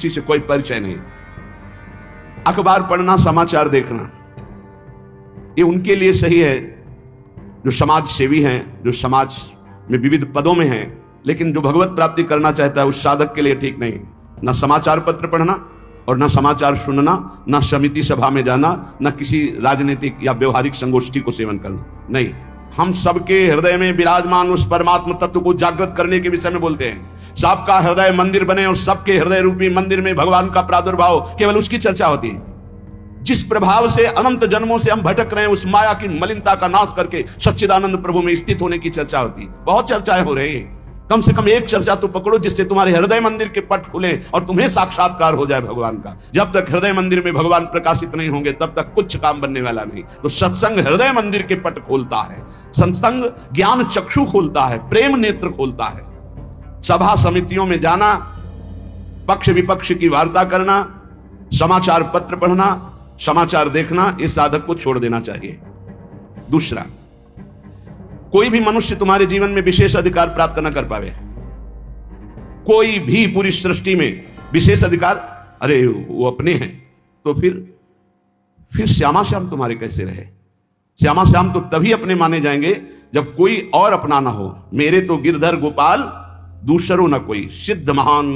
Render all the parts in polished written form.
किसी से कोई परिचय नहीं। अखबार पढ़ना, समाचार देखना, ये उनके लिए सही है जो समाज सेवी हैं, जो समाज में विविध पदों में हैं, लेकिन जो भगवत प्राप्ति करना चाहता है उस साधक के लिए ठीक नहीं। ना समाचार पत्र पढ़ना और ना समाचार सुनना, ना समिति सभा में जाना, ना किसी राजनीतिक या व्यवहारिक संगोष्ठी को सेवन करना। नहीं, हम सबके हृदय में विराजमान उस परमात्मा तत्व को जागृत करने के विषय में बोलते हैं। सबका हृदय मंदिर बने और सबके हृदय रूपी मंदिर में भगवान का प्रादुर्भाव, केवल उसकी चर्चा होती है। जिस प्रभाव से अनंत जन्मों से हम भटक रहे हैं, उस माया की मलिनता का नाश करके सच्चिदानंद प्रभु में स्थित होने की चर्चा होती है। बहुत चर्चाएं हो रही हैं, कम से कम एक चर्चा तो पकड़ो जिससे तुम्हारे हृदय मंदिर के पट खुले और तुम्हें साक्षात्कार हो जाए भगवान का। जब तक हृदय मंदिर में भगवान प्रकाशित नहीं होंगे तब तक कुछ काम बनने वाला नहीं। तो सत्संग हृदय मंदिर के पट खोलता है, सत्संग ज्ञान चक्षु खोलता है, प्रेम नेत्र खोलता है। सभा समितियों में जाना, पक्ष विपक्ष की वार्ता करना, समाचार पत्र पढ़ना, समाचार देखना, इस साधक को छोड़ देना चाहिए। दूसरा, कोई भी मनुष्य तुम्हारे जीवन में विशेष अधिकार प्राप्त न कर पावे। कोई भी पूरी सृष्टि में विशेष अधिकार, अरे वो अपने हैं, तो फिर श्यामा श्याम तुम्हारे कैसे रहे? श्यामा श्याम तो तभी अपने माने जाएंगे जब कोई और अपना ना हो। मेरे तो गिरधर गोपाल दूसरो न कोई, सिद्ध महान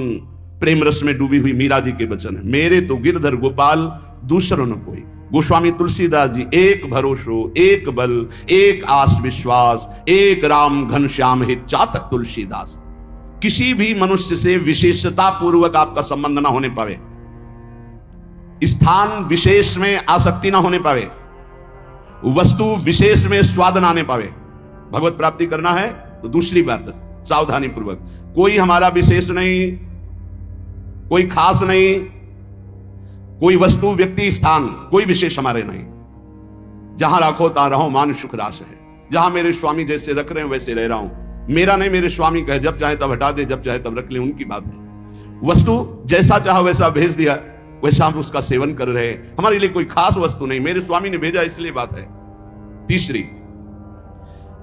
प्रेम रस में डूबी हुई मीरा जी के वचन है। मेरे तो गिरधर गोपाल दूसरो न कोई। गोस्वामी तुलसीदास जी, एक भरोसो, एक बल, एक आस विश्वास, एक राम घनश्याम है चातक तुलसीदास। किसी भी मनुष्य से विशेषता पूर्वक आपका संबंध ना होने पावे, स्थान विशेष में आसक्ति ना होने पावे, वस्तु विशेष में स्वाद ना आने पावे। भगवत प्राप्ति करना है तो दूसरी बात सावधानी पूर्वक, कोई हमारा विशेष नहीं, कोई खास नहीं, कोई वस्तु व्यक्ति स्थान कोई विशेष हमारे नहीं। जहां राखो ता रहो मान सुख रास है। जहां मेरे स्वामी जैसे रख रहे हैं वैसे रह रहा हूं। मेरा नहीं, मेरे स्वामी कहे जब चाहे तब हटा दे, जब चाहे तब रख ले, उनकी बात है। वस्तु जैसा चाहा वैसा भेज दिया, वैसा हम उसका सेवन कर रहे हैं। हमारे लिए कोई खास वस्तु नहीं, मेरे स्वामी ने भेजा इसलिए बात है। तीसरी,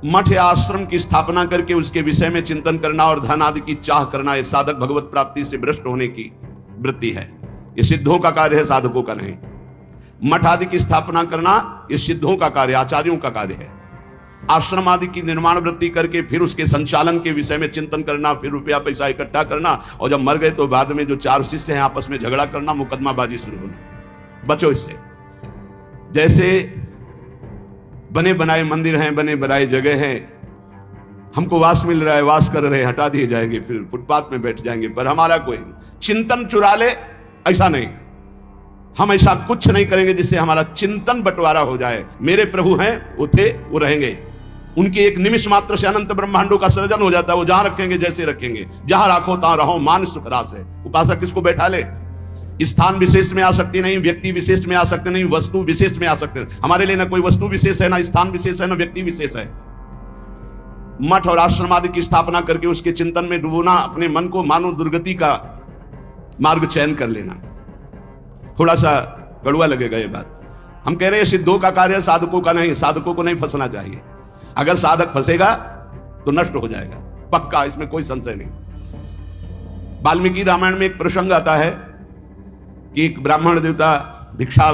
मठ या आश्रम की स्थापना करके उसके विषय में चिंतन करना और धन आदि की चाह करना, यह साधक भगवत प्राप्ति से भ्रष्ट होने की वृत्ति है। यह सिद्धों का कार्य है, साधकों का नहीं। मठ आदि की स्थापना करना यह सिद्धों का कार्य, आचार्यों का कार्य है। आश्रम आदि की निर्माण वृत्ति करके फिर उसके संचालन के विषय में चिंतन करना, फिर रुपया पैसा इकट्ठा करना, और जब मर गए तो बाद में जो चार शिष्य हैं आपस में झगड़ा करना, मुकदमाबाजी शुरू होना। बचो इससे। जैसे बने बनाए मंदिर हैं, बने बनाए जगह हैं, हमको वास मिल रहा है, वास कर रहे, हटा दिए जाएंगे, फिर फुटपाथ में बैठ जाएंगे, पर हमारा कोई चिंतन चुरा ले, ऐसा नहीं। हम ऐसा कुछ नहीं करेंगे जिससे हमारा चिंतन बंटवारा हो जाए। मेरे प्रभु हैं, वो थे, वो रहेंगे। उनके एक निमिष मात्र से अनंत ब्रह्मांडों का सृजन हो जाता है। वो जहां रखेंगे जैसे रखेंगे। जहां राखो तहां रहो मान सुख रास है। उपासक किसको बैठा ले? स्थान विशेष में आ सकती नहीं, व्यक्ति विशेष में आ सकते नहीं, वस्तु विशेष में आ सकते। हमारे लिए ना कोई वस्तु विशेष है, ना स्थान विशेष है, ना व्यक्ति विशेष है। मठ और आश्रम आदि की स्थापना करके उसके चिंतन में डूबना, अपने मन को मानो दुर्गति का मार्ग चयन कर लेना। थोड़ा सा कड़वा लगेगा ये बात। हम कह रहे हैं सिद्धों का कार्य, साधकों का नहीं। साधकों को नहीं फंसना चाहिए। अगर साधक फंसेगा तो नष्ट हो जाएगा, पक्का, इसमें कोई संशय नहीं। वाल्मीकि रामायण में एक प्रसंग आता है कि एक ब्राह्मण देवता भिक्षा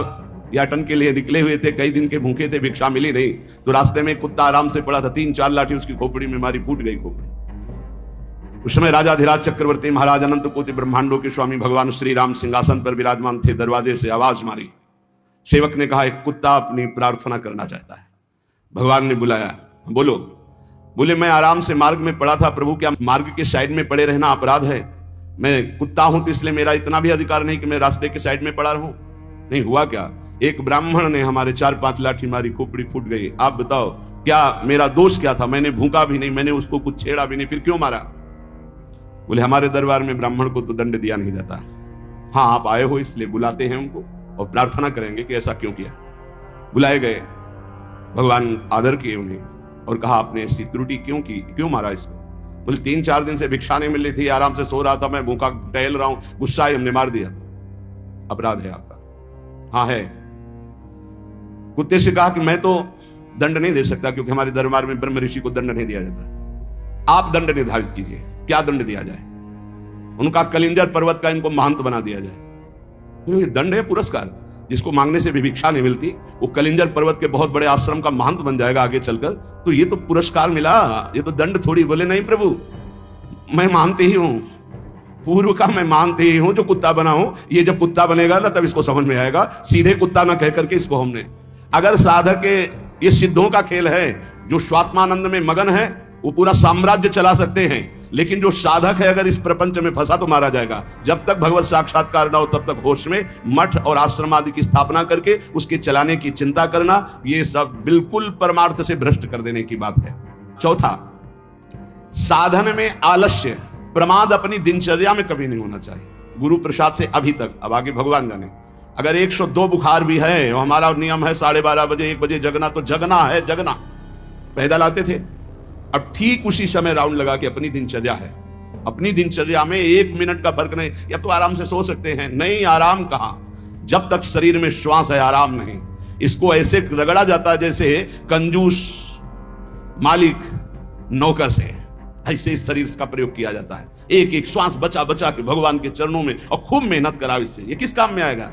याटन के लिए निकले हुए थे, कई दिन के भूखे थे, भिक्षा मिली नहीं, तो रास्ते में एक कुत्ता आराम से पड़ा था, 3-4 लाठी उसकी खोपड़ी में मारी, फूट गई खोपड़ी। उस समय राजाधिराज चक्रवर्ती महाराज अनंत कोटि ब्रह्मांडों के स्वामी भगवान श्री राम सिंहासन पर विराजमान थे। दरवाजे से आवाज मारी। सेवक ने कहा एक कुत्ता अपनी प्रार्थना करना चाहता है। भगवान ने बुलाया, बोलो। बोले मैं आराम से मार्ग में पड़ा था प्रभु, क्या मार्ग के साइड में पड़े रहना अपराध है? मैं कुत्ता हूं तो इसलिए मेरा इतना भी अधिकार नहीं कि मैं रास्ते के साइड में पड़ा रहूं। नहीं, हुआ क्या? एक ब्राह्मण ने हमारे 4-5 लाठी मारी, खोपड़ी फूट गई। आप बताओ क्या मेरा दोष क्या था? मैंने भूखा भी नहीं, मैंने उसको कुछ छेड़ा भी नहीं, फिर क्यों मारा? बोले हमारे दरबार में ब्राह्मण को तो दंड दिया नहीं जाता। हाँ, आप आए हो इसलिए बुलाते हैं उनको और प्रार्थना करेंगे कि ऐसा क्यों किया। बुलाए गए, भगवान आदर किए उन्हें और कहा आपने ऐसी त्रुटि क्यों की, क्यों मारा इसको? बोले 3-4 दिन से भिक्षा नहीं मिल रही थी, आराम से सो रहा था, मैं भूखा टहल रहा हूं, गुस्सा आई, हमने मार दिया। अपराध है आपका? हाँ है। कुत्ते से कहा कि मैं तो दंड नहीं दे सकता क्योंकि हमारे दरबार में ब्रह्म ऋषि को दंड नहीं दिया जाता। आप दंड निर्धारित कीजिए, क्या दंड दिया जाए? उनका कलिंजर पर्वत का इनको महंत बना दिया जाए। तो ये दंड है, पुरस्कार। जिसको मांगने से भी भिक्षा नहीं मिलती, वो कलिंजर पर्वत के बहुत बड़े आश्रम का महंत बन जाएगा आगे चलकर। तो ये तो पुरस्कार मिला, ये तो दंड थोड़ी। बोले नहीं प्रभु, मैं मानते ही हूं, पूर्व का मैं मानते ही हूं, जो कुत्ता बना हूं, ये जब कुत्ता बनेगा ना तब इसको समझ में आएगा। सीधे कुत्ता ना कह करके इसको हमने, अगर साधक के ये सिद्धों का खेल है, जो स्वात्मानंद में मगन है वो पूरा साम्राज्य चला सकते हैं, लेकिन जो साधक है अगर इस प्रपंच में फंसा तो मारा जाएगा। जब तक भगवत साक्षात्कार ना हो तब तक होश में मठ और आश्रम आदि की स्थापना करके उसके चलाने की चिंता करना, ये सब बिल्कुल परमार्थ से भ्रष्ट कर देने की बात है। चौथा, साधन में आलस्य, प्रमाद अपनी दिनचर्या में कभी नहीं होना चाहिए। गुरु प्रसाद से अभी तक, अब आगे भगवान जाने, अगर 102 बुखार भी है और हमारा नियम है 12:30 बजे 1 बजे जगना, तो जगना है, जगना। पैदल आते थे, अब ठीक उसी समय राउंड लगा के अपनी दिनचर्या है। अपनी दिनचर्या में 1 मिनट का फर्क नहीं। या तो आराम से सो सकते हैं, नहीं, आराम कहां, जब तक शरीर में श्वास है आराम नहीं। इसको ऐसे रगड़ा जाता है जैसे कंजूस मालिक नौकर से, ऐसे इस शरीर का प्रयोग किया जाता है। एक एक श्वास बचा बचा के भगवान के चरणों में, और खूब मेहनत करा इससे। ये किस काम में आएगा?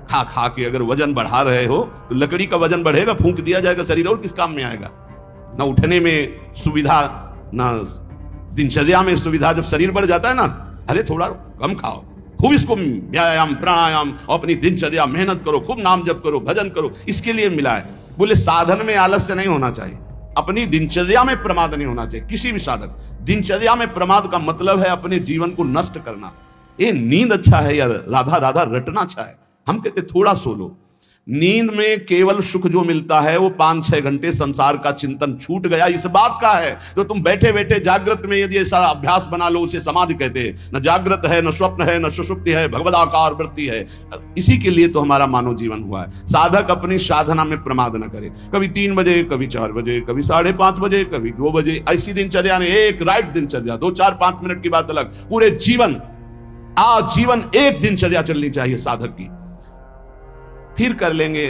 खा खा के अगर वजन बढ़ा रहे हो तो लकड़ी का वजन बढ़ेगा, फूंक दिया जाएगा शरीर, और किस काम में आएगा? ना उठने में सुविधा, ना दिनचर्या में सुविधा। जब शरीर बढ़ जाता है ना, अरे थोड़ा कम खाओ, खूब इसको व्यायाम प्राणायाम और अपनी दिनचर्या मेहनत करो, खूब नाम जप करो, भजन करो, इसके लिए मिला है। बोले साधन में आलस्य नहीं होना चाहिए, अपनी दिनचर्या में प्रमाद नहीं होना चाहिए। किसी भी साधक दिनचर्या में प्रमाद का मतलब है अपने जीवन को नष्ट करना। ये नींद अच्छा है या राधा राधा रटना अच्छा है? हम कहते थोड़ा सो लो। नींद में केवल सुख जो मिलता है वो 5-6 घंटे संसार का चिंतन छूट गया, इस बात का है। तो तुम बैठे बैठे जागृत में यदि ऐसा अभ्यास बना लो, उसे समाधि कहते हैं। न जागृत है, न स्वप्न है, न सुषुप्ति है, भगवदाकार वृत्ति है। इसी के लिए तो हमारा मानव जीवन हुआ है। साधक अपनी साधना में प्रमाद न करे। कभी 3 बजे, कभी 4 बजे, कभी 5:30 बजे, कभी 2 बजे, ऐसी दिनचर्या ने, एक राइट दिनचर्या, 2-4-5 मिनट की बात अलग, पूरे जीवन आजीवन एक दिनचर्या चलनी चाहिए साधक की। फिर कर लेंगे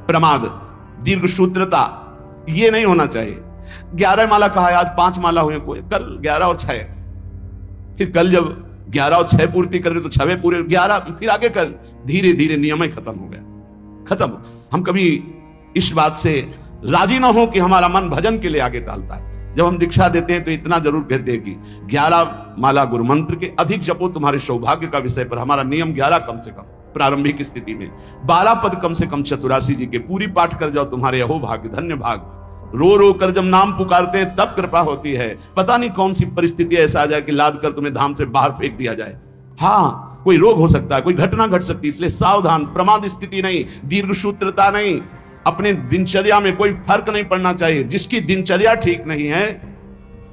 प्रमाद, दीर्घ सूत्रता, ये नहीं होना चाहिए। 11 माला कहा है, आज 5 माला हुए, कोई कल 11 और 6, फिर कल जब 11 और 6 पूर्ति कर रहे तो 6 पूरे, 11 फिर आगे कर। धीरे धीरे नियम ही खत्म हो गया, खत्म। हम कभी इस बात से राजी ना हो कि हमारा मन भजन के लिए आगे डालता है। जब हम दीक्षा देते हैं तो इतना जरूर कहते हैं कि 11 माला गुरु मंत्र के अधिक जपो तुम्हारे सौभाग्य का विषय पर। हमारा नियम 11 कम से कम प्रारंभिक स्थिति में, 12 पद कम से कम चतुरासी जी के पूरी पाठ कर जाओ, तुम्हारे अहो भाग्य, धन्य भाग। रो रो कर जब नाम पुकारते हैं तब कृपा होती है। पता नहीं कौन सी परिस्थिति ऐसा आ जाए कि लाद कर तुम्हें धाम से बाहर फेंक दिया जाए। हाँ, कोई रोग हो सकता है, कोई घटना घट सकती है, इसलिए सावधान। प्रमाद स्थिति नहीं, दीर्घ सूत्रता नहीं। अपने दिनचर्या में कोई फर्क नहीं पड़ना चाहिए। जिसकी दिनचर्या ठीक नहीं है,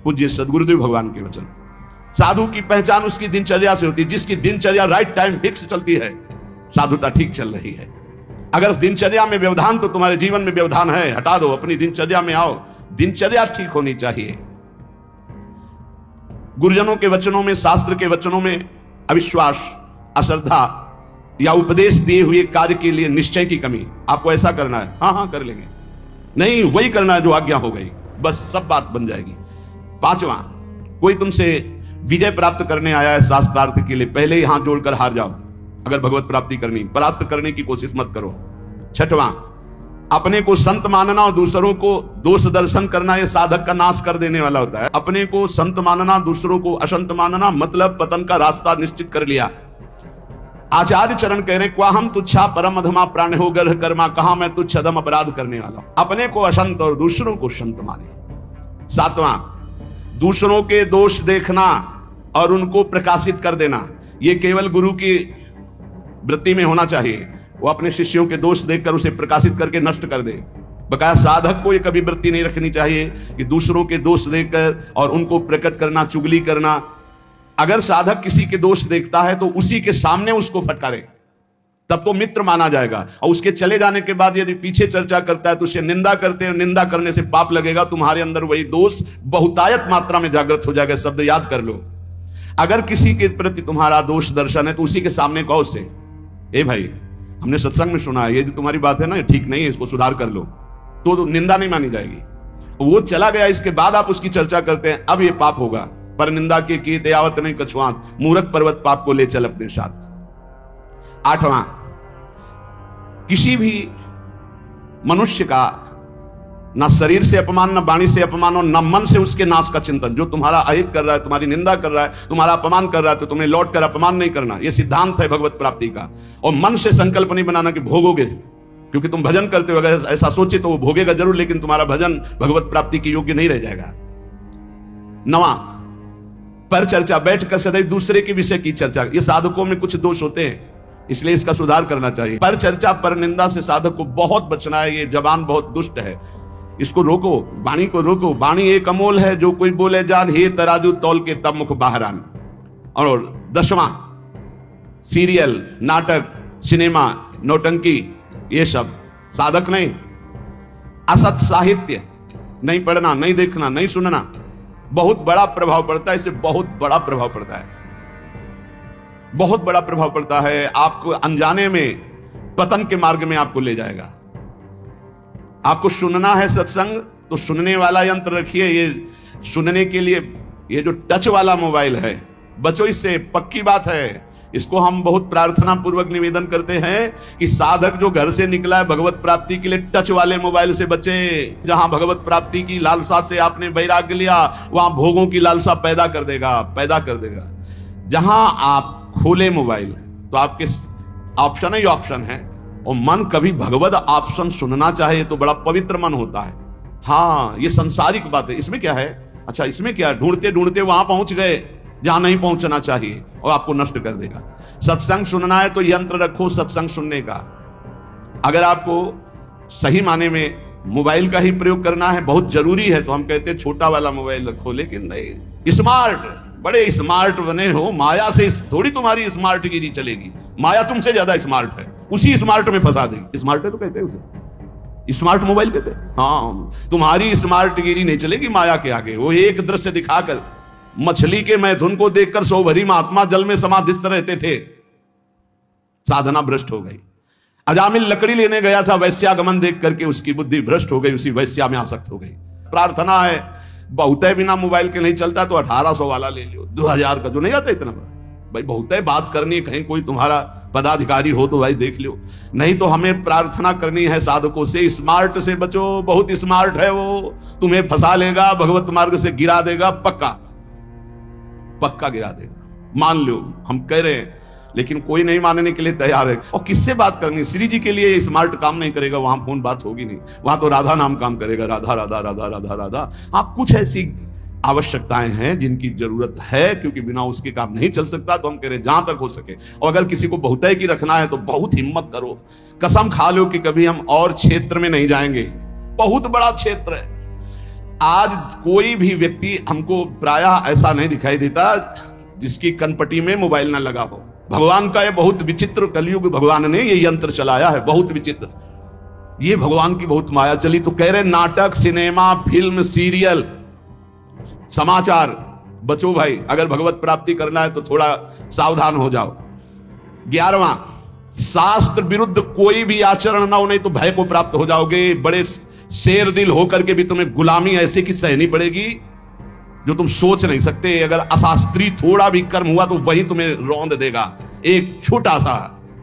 पूज्य सदगुरुदेव भगवान के वचन, साधु की पहचान उसकी दिनचर्या से होती है। जिसकी दिनचर्या राइट टाइम फिक्स चलती है, साधुता ठीक चल रही है। अगर दिनचर्या में व्यवधान, तो तुम्हारे जीवन में व्यवधान है, हटा दो, अपनी दिनचर्या में आओ। दिनचर्या ठीक होनी चाहिए। गुरुजनों के वचनों में, शास्त्र के वचनों में अविश्वास, अश्रद्धा या उपदेश दिए हुए कार्य के लिए निश्चय की कमी। आपको ऐसा करना है, हाँ हाँ कर लेंगे, नहीं वही करना है जो आज्ञा हो गई, बस सब बात बन जाएगी। 5वां, कोई तुमसे विजय प्राप्त करने आया है शास्त्रार्थ के लिए, पहले ही हाथ जोड़कर हार जाओ। अगर भगवत प्राप्ति करनी, प्राप्त करने की कोशिश मत करो। 6वां, अपने को संत मानना और दूसरों को दोष दर्शन करना, यह साधक का नाश कर देने वाला होता है। अपने को संत मानना, दूसरों को असंत मानना, मतलब पतन का रास्ता निश्चित कर लिया। आचार्य चरण कह रहे, क्वा हम तुच्छा परम अधमा प्राण हो गर्ह कर्मा, कहा मैं तुच्छ अधम अपराध करने वाला। अपने को असंत और दूसरों को संत माने। 7वां, दूसरों के दोष देखना और उनको प्रकाशित कर देना, यह केवल गुरु की वृत्ति में होना चाहिए। वो अपने शिष्यों के दोष देखकर उसे प्रकाशित करके नष्ट कर दे। बकाया साधक को ये कभी वृत्ति नहीं रखनी चाहिए कि दूसरों के दोष देखकर और उनको प्रकट करना, चुगली करना। अगर साधक किसी के दोष देखता है तो उसी के सामने उसको फटकारे, तब तो मित्र माना जाएगा। और उसके चले जाने के बाद यदि पीछे चर्चा करता है तो उसे निंदा करते हैं, निंदा करने से पाप लगेगा। तुम्हारे अंदर वही दोष बहुतायत मात्रा में जागृत हो जाएगा। शब्द याद कर लो। अगर किसी के प्रति तुम्हारा दोष दर्शन है तो उसी के सामने कहो उससे, ए भाई, हमने सत्संग में सुना है, ये जो तुम्हारी बात है ना, ये ठीक नहीं है, इसको सुधार कर लो, तो निंदा नहीं मानी जाएगी। वो चला गया, इसके बाद आप उसकी चर्चा करते हैं, अब ये पाप होगा। पर निंदा के कीत आवत नहीं कछुआत, मूर्ख पर्वत पाप को ले चल अपने साथ। 8वां, किसी भी मनुष्य का ना शरीर से अपमान, ना वाणी से अपमान और ना मन से उसके नाश का चिंतन। जो तुम्हारा अहित कर रहा है, तुम्हारी निंदा कर रहा है, तुम्हारा अपमान कर रहा है, तो तुम्हें लौट कर अपमान नहीं करना। यह सिद्धांत है भगवत प्राप्ति का। और मन से संकल्प नहीं बनाना कि भोगोगे, क्योंकि तुम भजन करते हो, अगर ऐसा सोचे तो वो भोगेगा जरूर, लेकिन तुम्हारा भजन भगवत प्राप्ति के योग्य नहीं रह जाएगा। 9वां, पर चर्चा, बैठकर सदैव दूसरे के विषय की चर्चा। ये साधकों में कुछ दोष होते हैं, इसलिए इसका सुधार करना चाहिए। पर चर्चा, पर निंदा से साधक को बहुत बचना है। ये जबान बहुत दुष्ट है, इसको रोको, वाणी को रोको। वाणी एक अमोल है, जो कोई बोले जान, हे तराजू तौल के तब मुख बाहरान। और 10वां, सीरियल, नाटक, सिनेमा, नौटंकी, ये सब साधक नहीं। असत साहित्य नहीं पढ़ना, नहीं देखना, नहीं सुनना, बहुत बड़ा प्रभाव पड़ता है। इससे बहुत बड़ा प्रभाव पड़ता है, बहुत बड़ा प्रभाव पड़ता है। आपको अनजाने में पतन के मार्ग में आपको ले जाएगा। आपको सुनना है सत्संग, तो सुनने वाला यंत्र रखिए। ये सुनने के लिए ये जो टच वाला मोबाइल है, बचो इससे, पक्की बात है। इसको हम बहुत प्रार्थना पूर्वक निवेदन करते हैं कि साधक जो घर से निकला है भगवत प्राप्ति के लिए, टच वाले मोबाइल से बचे। जहां भगवत प्राप्ति की लालसा से आपने वैराग्य लिया, वहां भोगों की लालसा पैदा कर देगा। जहां आप खोले मोबाइल, तो आपके ऑप्शन ही ऑप्शन है। और मन कभी भगवत ऑप्शन सुनना चाहे तो बड़ा पवित्र मन होता है। हाँ, ये संसारिक बात है। इसमें क्या है? अच्छा, इसमें क्या है? ढूंढते ढूंढते वहां पहुंच गए जहां नहीं पहुंचना चाहिए, और आपको नष्ट कर देगा। सत्संग सुनना है तो यंत्र रखो सत्संग सुनने का। अगर आपको सही माने में मोबाइल का ही प्रयोग करना है, बहुत जरूरी है, तो हम कहते हैं छोटा वाला मोबाइल रखो। लेकिन नहीं, स्मार्ट, बड़े स्मार्ट बने हो, माया से थोड़ी तुम्हारी स्मार्ट गिरी चलेगी। माया तुमसे ज्यादा स्मार्ट है, उसी स्मार्ट में फंसा देगी। स्मार्ट है तो कहते हैं उसे, स्मार्ट मोबाइल कहते हैं। हाँ, तुम्हारी स्मार्ट गिरी नहीं चलेगी माया के आगे। वो एक दृश्य दिखाकर, मछली के मैथुन को देखकर सौ भरी महात्मा जल में समाधिस्थ रहते थे, साधना भ्रष्ट हो गई। अजामिल लकड़ी लेने गया था, वैश्यागमन देख करके उसकी बुद्धि भ्रष्ट हो गई, उसी वैश्या में आसक्त हो गई। प्रार्थना है, बहुत है बिना मोबाइल के नहीं चलता, तो 1800 वाला ले लियो, 2000 का जो नहीं आता इतना भाई। बहुत है बात करनी, कहीं कोई तुम्हारा पदाधिकारी हो तो भाई देख लो। नहीं तो हमें प्रार्थना करनी है साधकों से, स्मार्ट से बचो। बहुत स्मार्ट है वो, तुम्हें फंसा लेगा, भगवत मार्ग से गिरा देगा, पक्का गिरा देगा। मान लो, हम कह रहे हैं, लेकिन कोई नहीं मानने के लिए तैयार है। और किससे बात करनी? श्री जी के लिए स्मार्ट काम नहीं करेगा, वहां फोन बात होगी नहीं। वहां तो राधा नाम काम करेगा, राधा राधा राधा राधा राधा। हाँ, कुछ ऐसी आवश्यकताएं हैं जिनकी जरूरत है, क्योंकि बिना उसके काम नहीं चल सकता। तो हम कह रहे जहां तक हो सके। और अगर किसी को बहुतायी की रखना है तो बहुत हिम्मत करो, कसम खा लो कि कभी हम और क्षेत्र में नहीं जाएंगे। बहुत बड़ा क्षेत्र है। आज कोई भी व्यक्ति हमको प्रायः ऐसा नहीं दिखाई देता जिसकी कनपटी में मोबाइल ना लगा हो। भगवान का ये बहुत विचित्र, कलयुग भगवान ने ये यंत्र चलाया है, बहुत विचित्र। ये भगवान की बहुत माया चली। तो कह रहे नाटक, सिनेमा, फिल्म, सीरियल, समाचार, बचो भाई। अगर भगवत प्राप्ति करना है तो थोड़ा सावधान हो जाओ। 11वां, शास्त्र विरुद्ध कोई भी आचरण ना हो, नहीं तो भय को प्राप्त हो जाओगे। बड़े शेर दिल होकर के भी तुम्हें गुलामी ऐसे की सहनी पड़ेगी जो तुम सोच नहीं सकते। अगर अशास्त्रीय थोड़ा भी कर्म हुआ तो वही तुम्हें रौंद देगा। एक छोटा सा,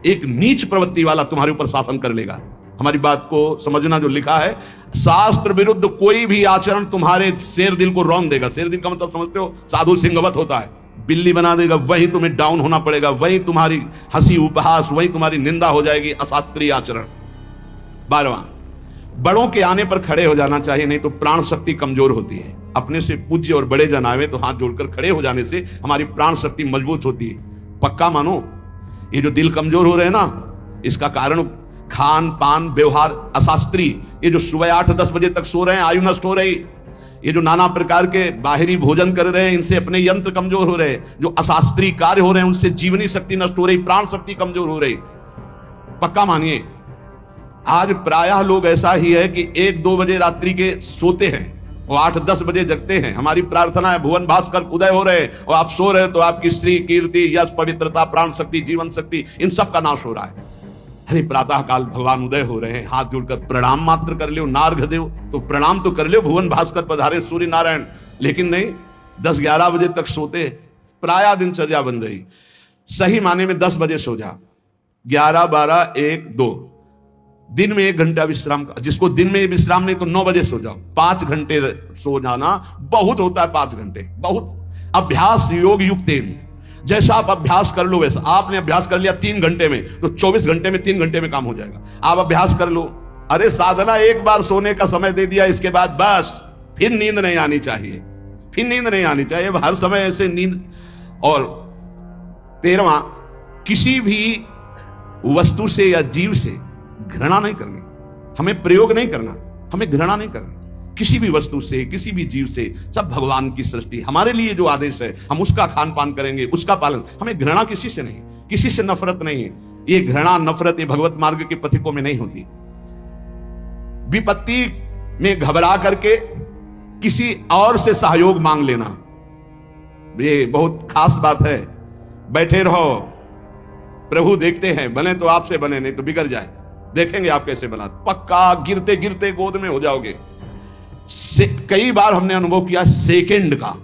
एक नीच प्रवृत्ति वाला तुम्हारे ऊपर शासन कर लेगा। हमारी बात को समझना, जो लिखा है, शास्त्र विरुद्ध कोई भी आचरण तुम्हारे शेर दिल को रौंद देगा। शेर दिल का मतलब समझते हो? साधु सिंहवत होता है, बिल्ली बना देगा। वही तुम्हें डाउन होना पड़ेगा, वही तुम्हारी हंसी उपहास, वही तुम्हारी निंदा हो जाएगी, अशास्त्रीय आचरण। 12वां, बड़ों के आने पर खड़े हो जाना चाहिए, नहीं तो प्राण शक्ति कमजोर होती है। अपने से पूज्य और बड़े जन आवे तो हाथ जोड़कर खड़े हो जाने से हमारी प्राण शक्ति मजबूत होती है। पक्का मानो, ये जो दिल कमजोर हो रहे हैं ना, इसका कारण खान पान, व्यवहार अशास्त्रीय। ये जो सुबह 8-10 बजे तक सो रहे हैं, आयु नष्ट हो रही। ये जो नाना प्रकार के बाहरी भोजन कर रहे हैं, इनसे अपने यंत्र कमजोर हो रहे हैं। जो अशास्त्रीय कार्य हो रहे हैं, उनसे जीवनी शक्ति नष्ट हो रही, प्राण शक्ति कमजोर हो रही। पक्का मानिए, आज प्रायः लोग ऐसा ही है कि 1-2 बजे रात्रि के सोते हैं और 8-10 बजे जगते हैं। हमारी प्रार्थना है भुवन भास्कर उदय हो रहे और आप सो रहे, तो आपकी श्री, कीर्ति, यश, पवित्रता, प्राण शक्ति, जीवन शक्ति, इन सब का नाश हो रहा है। अरे प्रातः काल भगवान उदय हो रहे हैं, हाथ जोड़कर प्रणाम मात्र कर लो, नार्घ दो तो प्रणाम तो कर लो, भुवन भास्कर पधारे सूर्य नारायण। लेकिन नहीं, 10-11 बजे तक सोते, प्रायः दिनचर्या बन रही। सही माने में 10 बजे सो जा, 11, 12, 1, 2 दिन में 1 घंटा विश्राम का। जिसको दिन में विश्राम नहीं तो 9 बजे सो जाओ। 5 घंटे सो जाना बहुत होता है, 5 घंटे बहुत। अभ्यास योग युक्तेन, जैसा आप अभ्यास कर लो वैसा। आपने अभ्यास कर लिया 3 घंटे में तो 24 घंटे में 3 घंटे में काम हो जाएगा। आप अभ्यास कर लो। अरे साधना एक बार सोने का समय दे दिया, इसके बाद बस फिर नींद नहीं आनी चाहिए, फिर नींद नहीं आनी चाहिए हर समय ऐसे नींद। और 13वां, किसी भी वस्तु से या जीव से घृणा नहीं करनी। हमें प्रयोग नहीं करना, हमें घृणा नहीं करनी किसी भी वस्तु से, किसी भी जीव से। सब भगवान की सृष्टि, हमारे लिए जो आदेश है हम उसका खान पान करेंगे, उसका पालन। हमें घृणा किसी से नहीं, किसी से नफरत नहीं है। ये घृणा नफरत ये भगवत मार्ग के पथिकों में नहीं होती। विपत्ति में घबरा करके किसी और से सहयोग मांग लेना, ये बहुत खास बात है। बैठे रहो, प्रभु देखते हैं, बने तो आपसे बने, नहीं तो बिगड़ जाए, देखेंगे आप कैसे बना। पक्का गिरते गिरते गोद में हो जाओगे। कई बार हमने अनुभव किया सेकंड का,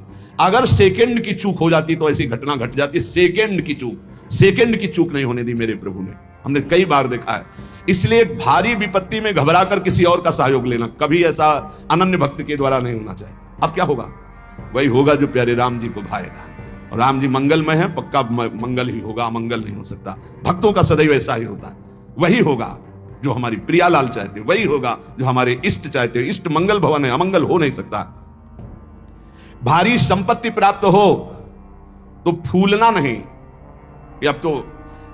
अगर सेकंड की चूक हो जाती तो ऐसी घटना घट जाती। सेकंड की चूक नहीं होने दी मेरे प्रभु ने, हमने कई बार देखा है। इसलिए भारी विपत्ति में घबरा कर किसी और का सहयोग लेना कभी ऐसा अनन्य भक्त के द्वारा नहीं होना चाहिए। अब क्या होगा? वही होगा जो प्यारे राम जी को भाएगा। और राम जी मंगलमय है, पक्का मंगल ही होगा, अमंगल नहीं हो सकता। भक्तों का सदैव ऐसा ही होता है। वही होगा जो हमारी प्रियालाल चाहते, वही होगा जो हमारे इष्ट चाहते। इष्ट मंगल भवन है, अमंगल हो नहीं सकता। भारी संपत्ति प्राप्त हो तो फूलना नहीं। अब तो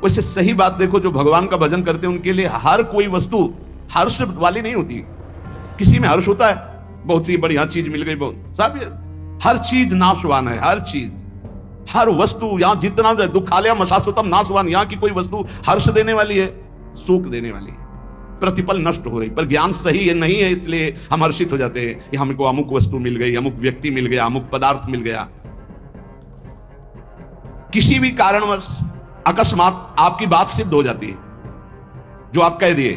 वैसे सही बात देखो, जो भगवान का भजन करते हैं उनके लिए हर कोई वस्तु हर्ष वाली नहीं होती। किसी में हर्ष होता है, बहुत सी बढ़िया चीज मिल गई, बहुत सब, हर चीज नाशवान है। हर चीज, हर वस्तु, यहां जितना दुखालय मशाश्वतम नाशवान, यहां की कोई वस्तु हर्ष देने वाली है, सुख देने वाली है। प्रतिपल नष्ट हो रही, पर ज्ञान सही है नहीं है, इसलिए हम हर्षित हो जाते हैं कि हमको अमुक वस्तु मिल गई, अमुक व्यक्ति मिल गया, अमुक पदार्थ मिल गया। किसी भी कारणवश अकस्मात आपकी बात सिद्ध हो जाती है, जो आप कह दिए,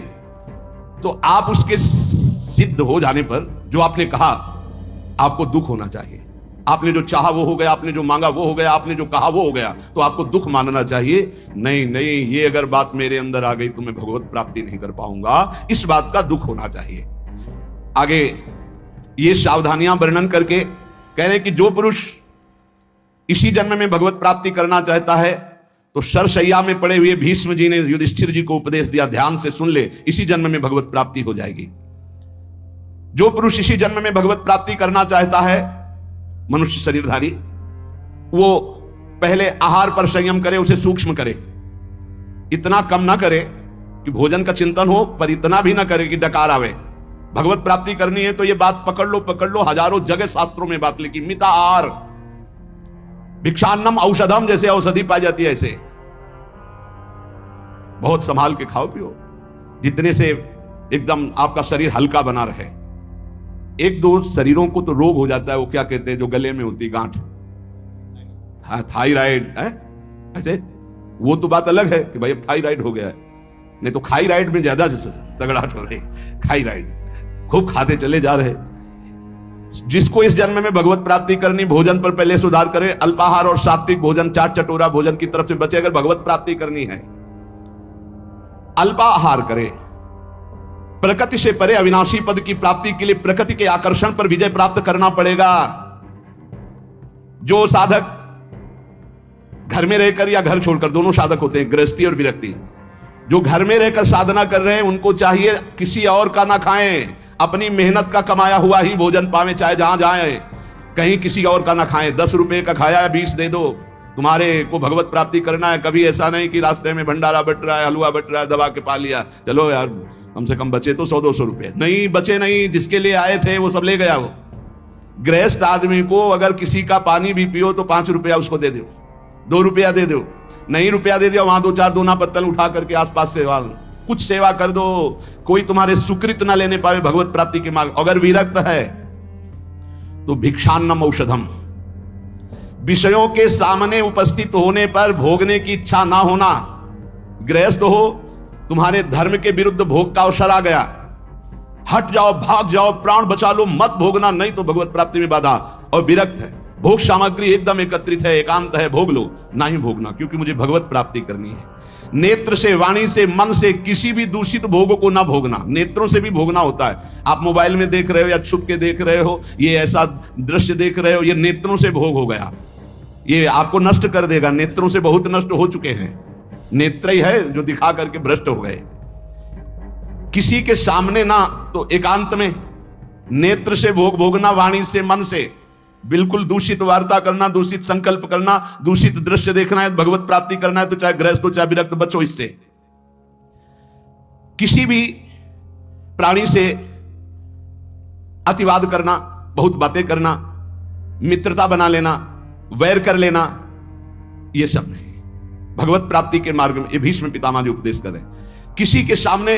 तो आप उसके सिद्ध हो जाने पर जो आपने कहा, आपको दुख होना चाहिए। आपने जो चाहा वो हो गया, आपने जो मांगा वो हो गया, आपने जो कहा वो हो गया, तो आपको दुख मानना चाहिए। नहीं नहीं, ये अगर बात मेरे अंदर आ गई तो मैं भगवत प्राप्ति नहीं कर पाऊंगा, इस बात का दुख होना चाहिए। आगे ये सावधानियां वर्णन करके कह रहे कि जो पुरुष इसी जन्म में भगवत प्राप्ति करना चाहता है तो सरसैया में पड़े हुए भीष्म जी ने युधिष्ठिर जी को उपदेश दिया, ध्यान से सुन ले, इसी जन्म में भगवत प्राप्ति हो जाएगी। जो पुरुष इसी जन्म में भगवत प्राप्ति करना चाहता है, मनुष्य शरीरधारी, वो पहले आहार पर संयम करे, उसे सूक्ष्म करे। इतना कम ना करे कि भोजन का चिंतन हो, पर इतना भी ना करे कि डकार आवे। भगवत प्राप्ति करनी है तो ये बात पकड़ लो। हजारों जगह शास्त्रों में बात लिखी, मिता आहार, भिक्षान्नम औषधम, जैसे औषधि पाई जाती है ऐसे बहुत संभाल के खाओ पियो, जितने से एकदम आपका शरीर हल्का बना रहे। एक दो शरीरों को तो रोग हो जाता है, वो क्या कहते हैं जो गले में होती गांठ, थायराइड है ऐसे, वो तो बात अलग है कि भाई अब थायराइड हो गया है, नहीं तो खाईराइड में ज्यादा तगड़ाहट हो रही। खाईराइड खूब खाते चले जा रहे। जिसको इस जन्म में भगवत प्राप्ति करनी, भोजन पर पहले सुधार करे, अल्पाहार और सात्विक भोजन, चाट चटोरा भोजन की तरफ से बचे। अगर भगवत प्राप्ति करनी है, अल्पाहार करे, प्रकृति से परे अविनाशी पद की प्राप्ति के लिए प्रकृति के आकर्षण पर विजय प्राप्त करना पड़ेगा। जो साधक घर में रहकर या घर छोड़कर, दोनों साधक होते हैं, गृहस्थी और विरक्ति। जो घर में रहकर साधना कर रहे हैं उनको चाहिए किसी और का ना खाएं, अपनी मेहनत का कमाया हुआ ही भोजन पावे, चाहे जहां जाए, कहीं किसी और का ना खाएं। 10 रुपए का खाया है, 20 दे दो, तुम्हारे को भगवत प्राप्ति करना है। कभी ऐसा नहीं कि रास्ते में भंडारा बट रहा है, हलवा बट रहा है, दबा के पा लिया, चलो यार कम से कम बचे तो 100-200 रुपए। नहीं बचे, नहीं, जिसके लिए आए थे वो सब ले गया। वो गृहस्थ आदमी को अगर किसी का पानी भी पियो तो 5 रुपया उसको दे दो, 2 रुपया दे दो, नहीं रुपया दे दिया, वहां 2-4 दोना पत्तल उठा करके आसपास सेवा, कुछ सेवा कर दो। कोई तुम्हारे सुकृत ना लेने पावे भगवत प्राप्ति के मार्ग। अगर विरक्त है तो भिक्षान्नम औषधम, विषयों के सामने उपस्थित होने पर भोगने की इच्छा ना होना। गृहस्थ हो, तुम्हारे धर्म के विरुद्ध भोग का अवसर आ गया, हट जाओ, भाग जाओ, प्राण बचा लो, मत भोगना, नहीं तो भगवत प्राप्ति में बाधा। और विरक्त है, भोग सामग्री एकदम एकत्रित है, एकांत है, भोग लो, ना ही भोगना, क्योंकि मुझे भगवत प्राप्ति करनी है। नेत्र से, वाणी से, मन से किसी भी दूषित भोग को ना भोगना। नेत्रों से भी भोगना होता है। आप मोबाइल में देख रहे हो या छुप के देख रहे हो, ये ऐसा दृश्य देख रहे हो, ये नेत्रों से भोग हो गया, ये आपको नष्ट कर देगा। नेत्रों से बहुत नष्ट हो चुके हैं, नेत्र ही है जो दिखा करके भ्रष्ट हो गए। किसी के सामने ना, तो एकांत में नेत्र से भोग भोगना, वाणी से, मन से बिल्कुल दूषित वार्ता करना, दूषित संकल्प करना, दूषित दृश्य देखना है, भगवत प्राप्ति करना है तो चाहे गृहस्थ हो चाहे विरक्त, बचो इससे। किसी भी प्राणी से अतिवाद करना, बहुत बातें करना, मित्रता बना लेना, वैर कर लेना, यह सब नहीं। भगवत प्राप्ति के मार्ग में ये भीष्म पितामह जी उपदेश कर रहे हैं। किसी के सामने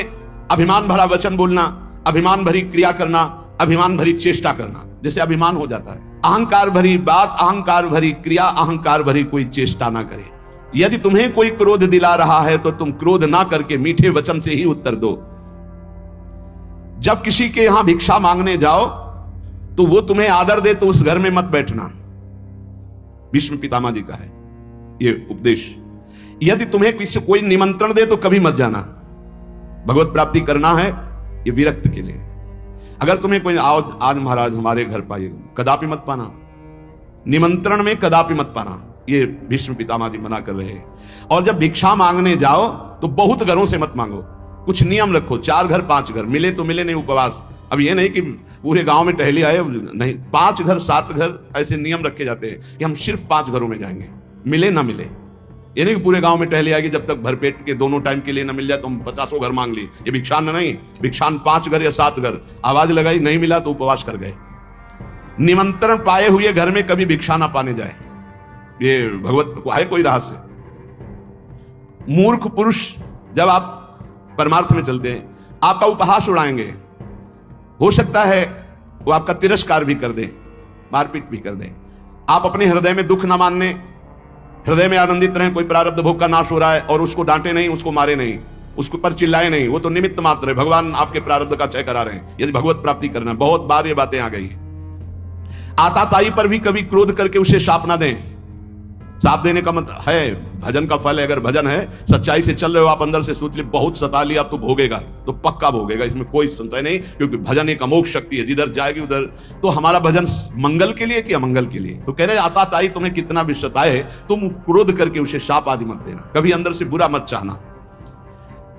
अभिमान भरा वचन बोलना, अभिमान भरी क्रिया करना, अभिमान भरी चेष्टा करना, जैसे अभिमान हो जाता है। अहंकार भरी बात, अहंकार भरी क्रिया, अहंकार भरी कोई चेष्टा ना करे। यदि तुम्हें कोई क्रोध दिला रहा है तो तुम क्रोध ना करके मीठे वचन से ही उत्तर दो। जब किसी के यहां भिक्षा मांगने जाओ तो वो तुम्हें आदर दे तो उस घर में मत बैठना। भीष्म पितामह जी का है ये उपदेश। यदि तुम्हें किसी कोई निमंत्रण दे तो कभी मत जाना। भगवत प्राप्ति करना है ये विरक्त के लिए। अगर तुम्हें कोई आओ आज महाराज हमारे घर पाइए, कदापि मत पाना। निमंत्रण में कदापि मत पाना, ये भीष्म पितामह जी मना कर रहे हैं। और जब भिक्षा मांगने जाओ तो बहुत घरों से मत मांगो, कुछ नियम रखो, 4 घर 5 घर, मिले तो मिले, नहीं उपवास। अब ये नहीं कि पूरे गांव में टहली आए, नहीं, 5 घर 7 घर ऐसे नियम रखे जाते हैं कि हम सिर्फ 5 घरों में जाएंगे, मिले ना मिले। ये नहीं कि पूरे गांव में टहली आएगी, जब तक भरपेट के दोनों टाइम के लिए ना मिल जाए तो हम 50 घर मांग ली। ये भिक्षान नहीं, भिक्षान 5 घर या 7 घर, आवाज लगाई नहीं मिला तो उपवास कर गए। निमंत्रण पाए हुए घर में कभी भिक्षा ना पाने जाए, ये भगवत को है कोई रहस्य। मूर्ख पुरुष जब आप परमार्थ में चलते हैं आपका उपहास उड़ाएंगे, हो सकता है वो आपका तिरस्कार भी कर दें, मारपीट भी कर दें। आप अपने हृदय में दुख ना मानने, हृदय में आनंदित रहें। कोई प्रारब्ध भोग का नाश हो रहा है और उसको डांटे नहीं, उसको मारे नहीं, उसको पर चिल्लाए नहीं, वो तो निमित्त मात्र है। भगवान आपके प्रारब्ध का क्षय करा रहे हैं। यदि भगवत प्राप्ति करना, बहुत बार ये बातें आ गई है। आताताई पर भी कभी क्रोध करके उसे शाप ना दें। शाप देने का मतलब है भजन का फल है। अगर भजन है, सच्चाई से चल रहे हो आप, अंदर से सोच ले बहुत सता लिया अब तो भोगेगा, तो पक्का भोगेगा, इसमें कोई संशय नहीं। क्योंकि भजन एक अमोघ शक्ति है, जिधर जाएगी उधर। तो हमारा भजन मंगल के लिए कि अमंगल के लिए? तो कह रहे आताताई तुम्हें कितना भी सताए, तुम क्रोध करके उसे शाप आदि मत देना, कभी अंदर से बुरा मत चाहना।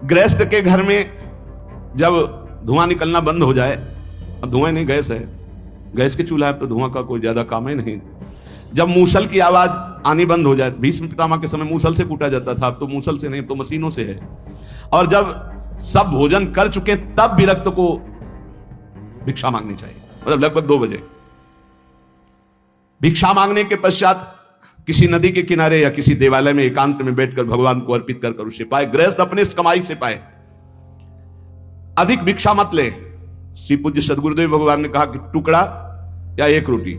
गृहस्थ के घर में जब धुआं निकलना बंद हो जाए, अब धुआं नहीं, गैस है, गैस के चूल्हा है तो धुआं का कोई ज्यादा काम ही नहीं। जब मूसल की आवाज आनी बंद हो जाए, भीष्म पितामह के समय मूसल से कूटा जाता था, अब तो मूसल से नहीं, तो मशीनों से है। और जब सब भोजन कर चुके तब विरक्त को भिक्षा मांगनी चाहिए, मतलब लगभग 2 बजे। भिक्षा मांगने के पश्चात किसी नदी के किनारे या किसी देवालय में एकांत में बैठकर भगवान को अर्पित कर उसे पाए। गृहस्थ अपने कमाई से पाए, अधिक भिक्षा मत ले। श्री पूज्य सदगुरुदेव भगवान ने कहा कि टुकड़ा या 1 रोटी,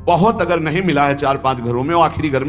बहुत अगर नहीं मिला है 4-5 घरों में, और आखिरी घर में